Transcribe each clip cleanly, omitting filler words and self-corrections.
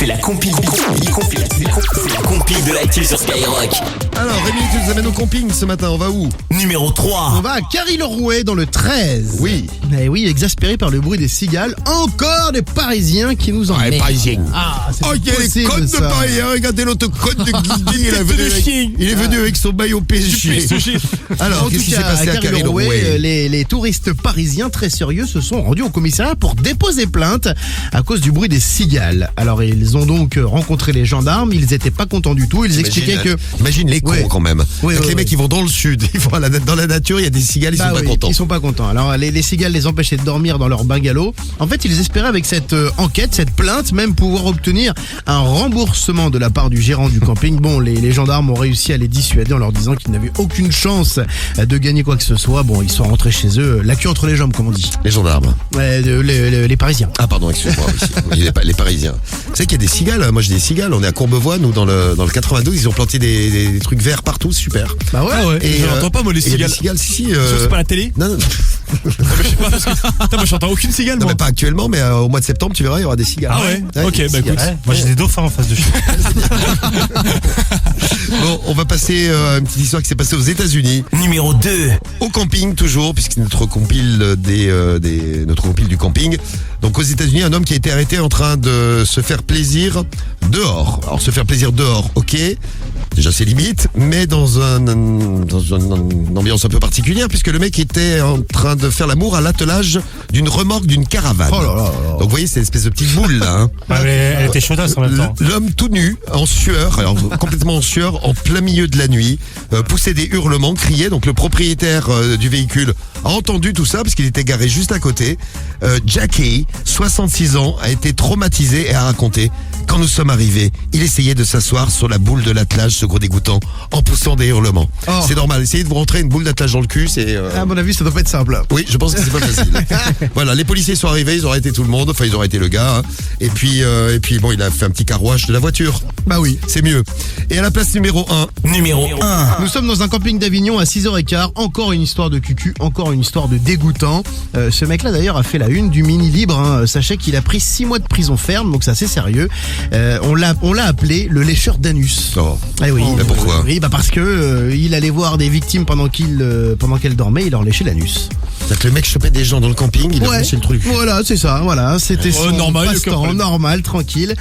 C'est la compile de l'actu sur Skyrock. Alors Rémi, tu nous amènes au camping ce matin, on va où? Numéro On 3. va à Carry-le-Rouet dans le 13. Oui. Eh oui, exaspéré par le bruit des cigales, encore des Parisiens qui nous emmènent. Parisiens. Ah, c'est Oh, il y a les possible, côtes de ça. Paris, hein, regardez l'autre côte de Guigui, il est venu avec son maillot PSG. Alors, En qu'est-ce tout qui s'est cas, passé à Carry-le-Rouet, Carry-le-Rouet? les touristes parisiens très sérieux se sont rendus au commissariat pour déposer plainte à cause du bruit des cigales. Alors ils ont donc rencontré les gendarmes, ils étaient pas contents du tout, ils expliquaient que... Imagine les cons Ouais. quand même. Ouais, Donc ouais, les mecs ouais. ils vont dans le sud, ils vont dans la nature, il y a des cigales, ils sont pas contents. Ils sont pas contents. Alors les cigales les empêchaient de dormir dans leur bungalow. En fait, ils espéraient avec cette enquête, cette plainte, même pouvoir obtenir un remboursement de la part du gérant du camping. Bon, les gendarmes ont réussi à les dissuader en leur disant qu'ils n'avaient aucune chance de gagner quoi que ce soit. Bon, ils sont rentrés chez eux, la queue entre les jambes, comme on dit. Les gendarmes. Les Parisiens. Ah pardon, excuse-moi. Oui, les Parisiens. Vous savez qu'il y a des cigales, moi j'ai des cigales, on est à Courbevoie, nous dans le 92, ils ont planté des trucs verts partout, c'est super. Bah ouais. Je n'entends pas moi les Et il y a cigales. des cigales, si. C'est pas la télé? Non, Je sais pas parce que. Putain, moi j'entends aucune cigale non moi. mais pas actuellement, mais au mois de septembre, tu verras, il y aura des cigales. Ah ouais. Ok, des bah écoute. cigales. Moi j'ai des dauphins en face de chez moi. Bon, on va passer à une petite histoire qui s'est passée aux États-Unis, Numéro 2. au camping toujours, puisque c'est notre compile notre compile du camping. Donc aux États-Unis, un homme qui a été arrêté en train de se faire plaisir dehors. Alors se faire plaisir dehors, ok. Déjà c'est limite, mais dans une ambiance un peu particulière, puisque le mec était en train de faire l'amour à l'attelage d'une remorque d'une caravane. Oh là là là. Donc vous voyez, c'est une espèce de petite boule là. Hein. Ah, mais elle était chaudasse en même temps. L'homme tout nu, en sueur, alors complètement en sueur, en plein milieu de la nuit, poussait des hurlements, criait. Donc le propriétaire du véhicule a entendu tout ça parce qu'il était garé juste à côté. Jackie, 66 ans, a été traumatisé et a raconté: quand nous sommes arrivés, il essayait de s'asseoir sur la boule de l'attelage, ce gros dégoûtant, en poussant des hurlements. Oh. C'est normal, essayez de vous rentrer une boule d'attelage dans le cul, c'est... À mon avis, ça doit pas être simple. Oui, je pense que c'est pas facile. Voilà, les policiers sont arrivés, ils ont arrêté tout le monde, enfin ils ont arrêté le gars, hein. Et puis bon, il a fait un petit carouage de la voiture. Bah oui. C'est mieux. Et à la place numéro 1, Numéro 1. Nous sommes dans un camping d'Avignon à 6h15. Encore une histoire de cucu, encore une histoire de dégoûtant. Ce mec-là d'ailleurs a fait la une du Mini Libre. Hein. Sachez qu'il a pris 6 mois de prison ferme, donc c'est assez sérieux. On l'a appelé le lécheur d'anus. oh, Eh oui. Mais pourquoi Oui, bah parce que il allait voir des victimes pendant qu'elles dormaient, il leur léchait l'anus. c'est-à-dire que le mec chopait des gens dans le camping, il a lâché le truc. Voilà, c'est ça. Voilà, c'était son normal, aucun passe-temps, problème. normal, tranquille.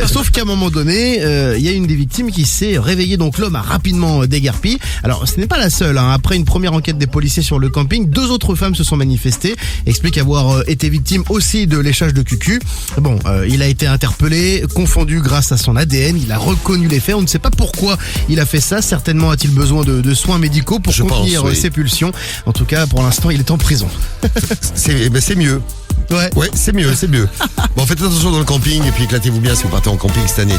Sauf qu'à un moment donné, il y a une des victimes qui s'est réveillée. Donc l'homme a rapidement déguerpi. Alors ce n'est pas la seule. Hein. Après une première enquête des policiers sur le camping, 2 autres femmes se sont manifestées, expliquent avoir été victimes aussi de léchage de cucu. Bon, il a été interpellé, confondu grâce à son ADN. Il a reconnu les faits. On ne sait pas pourquoi il a fait ça. Certainement a-t-il besoin de soins médicaux pour Je contenir pense, oui. ses pulsions. En tout cas, pour l'instant, il est en prison. C'est mieux. Ouais. Ouais, c'est mieux. Bon, faites attention dans le camping et puis éclatez-vous bien si vous partez en camping cette année.